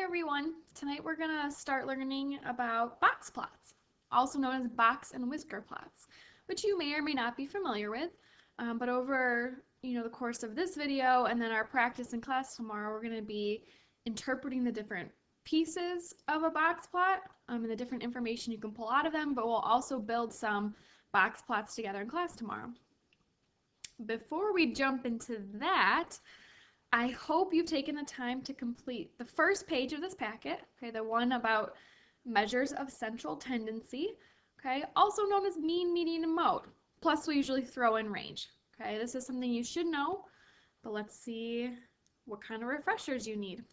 everyone. Tonight we're going to start learning about box plots, also known as box and whisker plots, which you may or may not be familiar with. But over the course of this video and then our practice in class tomorrow, we're going to be interpreting the different pieces of a box plot and the different information you can pull out of them, but we'll also build some box plots together in class tomorrow. Before we jump into that, I hope you've taken the time to complete the first page of this packet, okay, the one about measures of central tendency, okay, also known as mean, median, and mode. Plus, we usually throw in range, okay. This is something you should know, but let's see what kind of refreshers you need.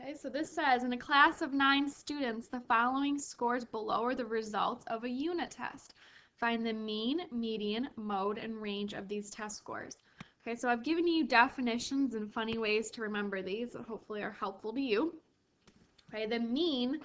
Okay, so this says, in a class of 9 students, the following scores below are the results of a unit test. Find the mean, median, mode, and range of these test scores. Okay, so I've given you definitions and funny ways to remember these that hopefully are helpful to you. Okay, the mean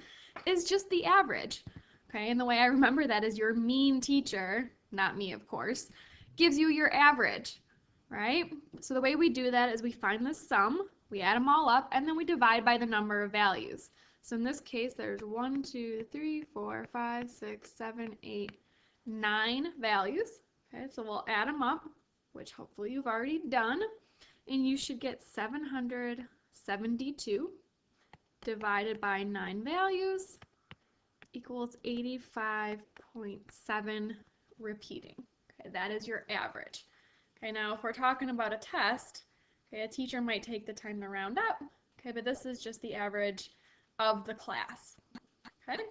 is just the average. Okay, and the way I remember that is your mean teacher, not me of course, gives you your average, right? So the way we do that is we find the sum, we add them all up, and then we divide by the number of values. So in this case, there's 1, 2, 3, 4, 5, 6, 7, 8, 9 values. Okay, so we'll add them up, which hopefully you've already done, and you should get 772 divided by 9 values equals 85.7 repeating. Okay, that is your average. Okay, now if we're talking about a test, okay, a teacher might take the time to round up, okay, but this is just the average of the class. Okay?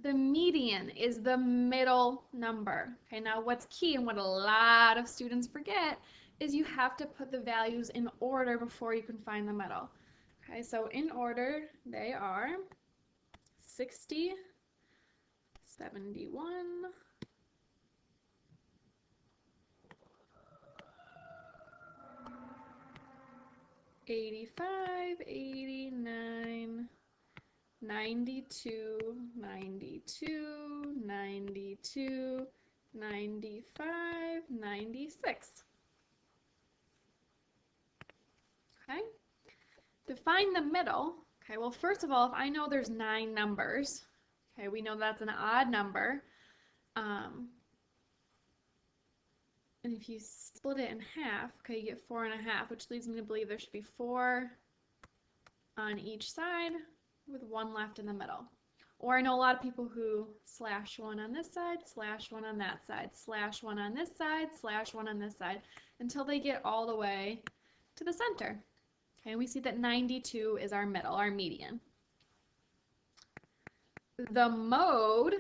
The median is the middle number. Okay, now what's key and what a lot of students forget is you have to put the values in order before you can find the middle. Okay, so in order they are 60, 71, 85, 89, 92, 92, 92, 95, 96. Okay? To find the middle, okay, well, first of all, if I know there's 9 numbers, okay, we know that's an odd number. And if you split it in half, okay, you get 4.5, which leads me to believe there should be 4 on each side with 1 left in the middle. Or I know a lot of people who slash 1 on this side, slash 1 on that side, slash 1 on this side, slash 1 on this side, until they get all the way to the center. Okay, we see that 92 is our middle, our median. The mode,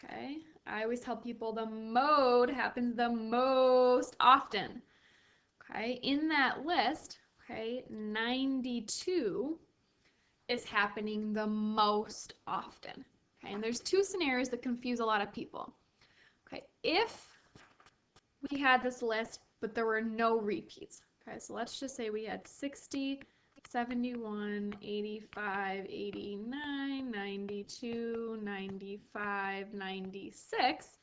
okay, I always tell people the mode happens the most often. Okay, in that list, okay, 92 is happening the most often. Okay, and there's 2 scenarios that confuse a lot of people. Okay, if we had this list but there were no repeats. Okay, so let's just say we had 60, 71, 85, 89, 92, 95, 96.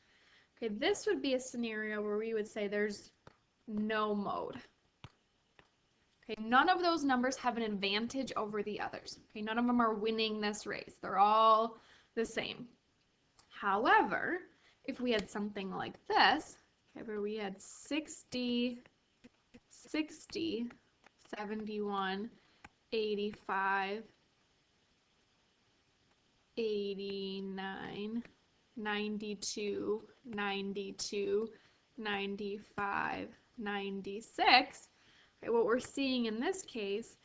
Okay, this would be a scenario where we would say there's no mode. Okay, none of those numbers have an advantage over the others. Okay, none of them are winning this race. They're all the same. However, if we had something like this, okay, where we had 60, 60, 71, 85, 89, 92, 92, 95, 96, okay, what we're seeing in this case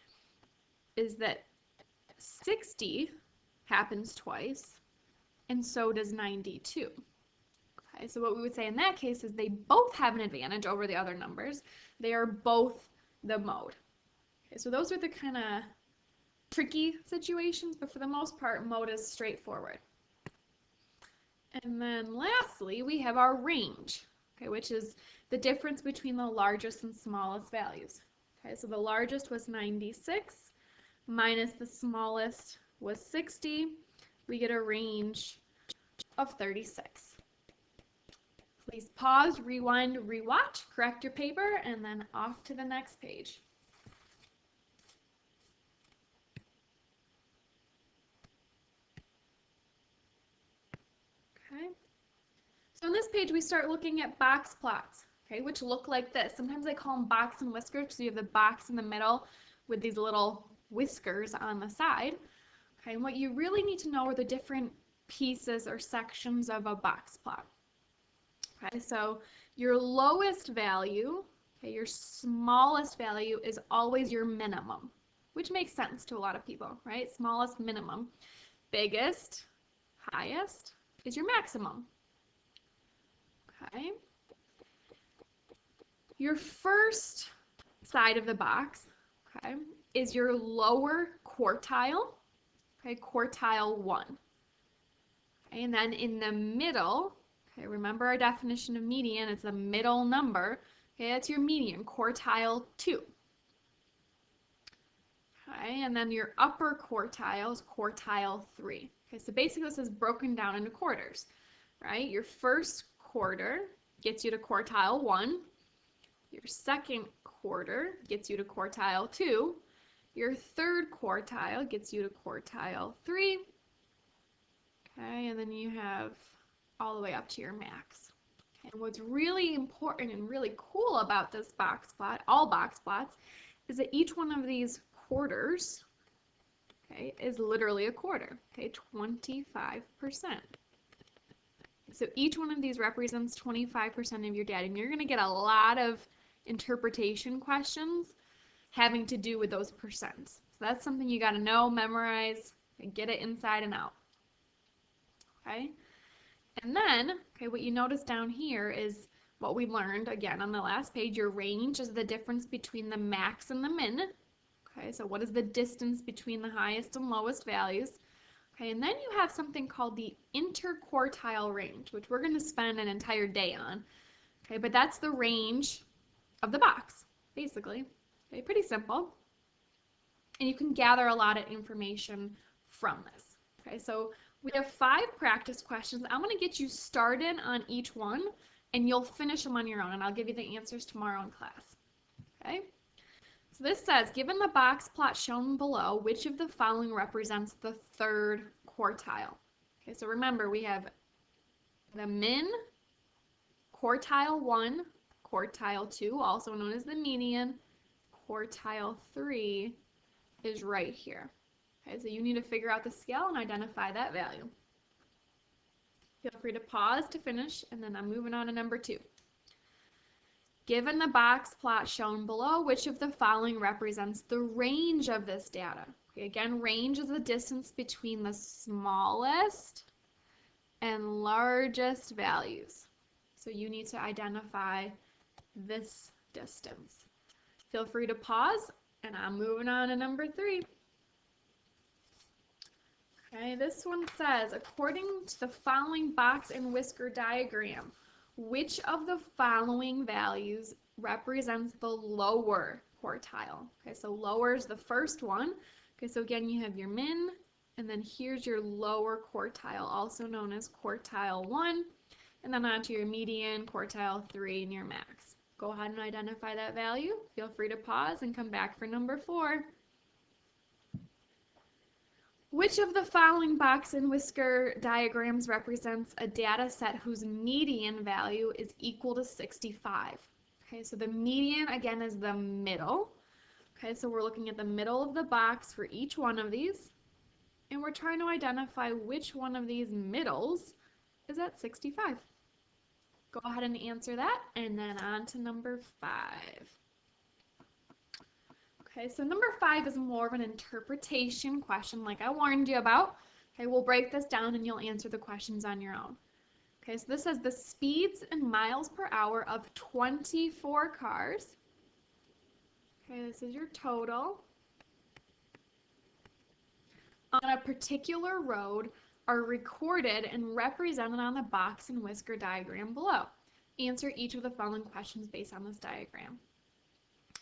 is that 60 happens twice, and so does 92. Okay, so what we would say in that case is they both have an advantage over the other numbers. They are both the mode. Okay, so those are the kind of tricky situations, but for the most part, mode is straightforward. And then lastly, we have our range, okay, which is the difference between the largest and smallest values. Okay, so the largest was 96 minus the smallest was 60. We get a range of 36. Please pause, rewind, rewatch, correct your paper, and then off to the next page. Okay. So on this page, we start looking at box plots, okay, which look like this. Sometimes they call them box and whiskers because you have the box in the middle with these little whiskers on the side. Okay, and what you really need to know are the different pieces or sections of a box plot. Okay, so your lowest value, okay, your smallest value is always your minimum, which makes sense to a lot of people, right? Smallest, minimum. Biggest, highest is your maximum. Okay. Your first side of the box, okay, is your lower quartile, okay, quartile 1. Okay, and then in the middle, okay, remember our definition of median, it's a middle number, okay, that's your median, quartile 2. Okay, and then your upper quartile is quartile 3. Okay, so basically this is broken down into quarters, right? Your first quarter gets you to quartile 1. Your second quarter gets you to quartile 2. Your third quartile gets you to quartile 3. Okay, and then you have all the way up to your max. Okay, and what's really important and really cool about this box plot, all box plots, is that each one of these quarters, okay, is literally a quarter, okay, 25%. So each one of these represents 25% of your data, and you're going to get a lot of interpretation questions having to do with those percents. So that's something you got to know, memorize, and get it inside and out. Okay? And then, okay, what you notice down here is what we learned again on the last page. Your range is the difference between the max and the min. Okay, so what is the distance between the highest and lowest values? Okay, and then you have something called the interquartile range, which we're going to spend an entire day on. Okay, but that's the range of the box, basically. Okay, pretty simple. And you can gather a lot of information from this. Okay, so we have 5 practice questions. I'm going to get you started on each one, and you'll finish them on your own, and I'll give you the answers tomorrow in class. Okay? So this says, given the box plot shown below, which of the following represents the third quartile? Okay, so remember, we have the min, quartile 1, quartile 2, also known as the median, quartile 3 is right here. Okay, so you need to figure out the scale and identify that value. Feel free to pause to finish, and then I'm moving on to number 2. Given the box plot shown below, which of the following represents the range of this data? Okay, again, range is the distance between the smallest and largest values. So you need to identify this distance. Feel free to pause, and I'm moving on to number 3. Okay, this one says, according to the following box and whisker diagram, which of the following values represents the lower quartile? Okay, so lower is the first one. Okay, so again, you have your min, and then here's your lower quartile, also known as quartile 1, and then onto your median, quartile 3, and your max. Go ahead and identify that value. Feel free to pause and come back for number 4. Which of the following box and whisker diagrams represents a data set whose median value is equal to 65? Okay, so the median, again, is the middle. Okay, so we're looking at the middle of the box for each one of these, and we're trying to identify which one of these middles is at 65. Go ahead and answer that, and then on to number 5. Okay, so number 5 is more of an interpretation question like I warned you about. Okay, we'll break this down and you'll answer the questions on your own. Okay, so this says the speeds in miles per hour of 24 cars. Okay, this is your total. On a particular road are recorded and represented on the box and whisker diagram below. Answer each of the following questions based on this diagram.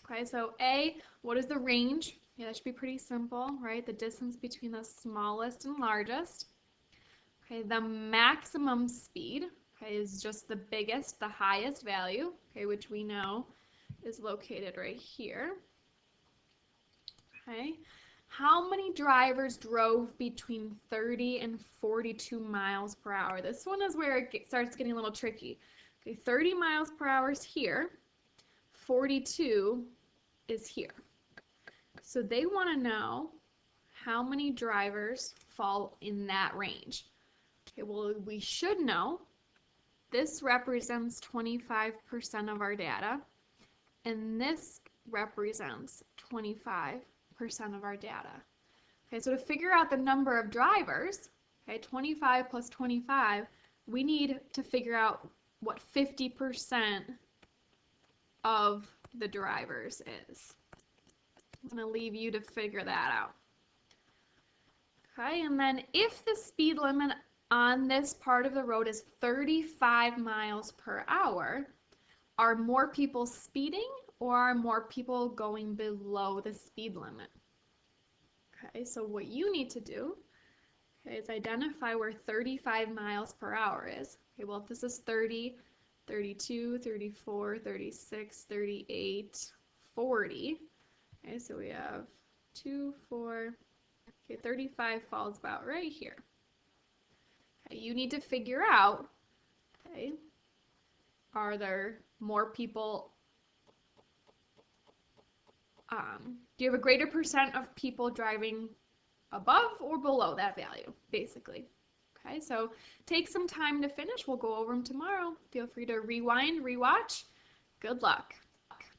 Okay, so A, what is the range? Yeah, that should be pretty simple, right? The distance between the smallest and largest. Okay, the maximum speed. okay, is just the biggest, the highest value, okay, which we know is located right here. Okay, how many drivers drove between 30 and 42 miles per hour? This one is where it starts getting a little tricky. Okay, 30 miles per hour is here, 42 is here. So they want to know how many drivers fall in that range. Okay, well, we should know this represents 25% of our data, and this represents 25% of our data. Okay, so to figure out the number of drivers, okay, 25 plus 25, we need to figure out what 50% of the drivers is. I'm going to leave you to figure that out. Okay, and then if the speed limit on this part of the road is 35 miles per hour, are more people speeding or are more people going below the speed limit? Okay, so what you need to do, okay, is identify where 35 miles per hour is. Okay, well, if this is 30, 32, 34, 36, 38, 40. Okay, so we have 2, 4, okay, 35 falls about right here. Okay, you need to figure out, okay, are there more people, do you have a greater percent of people driving above or below that value, basically? Okay, so take some time to finish. We'll go over them tomorrow. Feel free to rewind, rewatch. Good luck.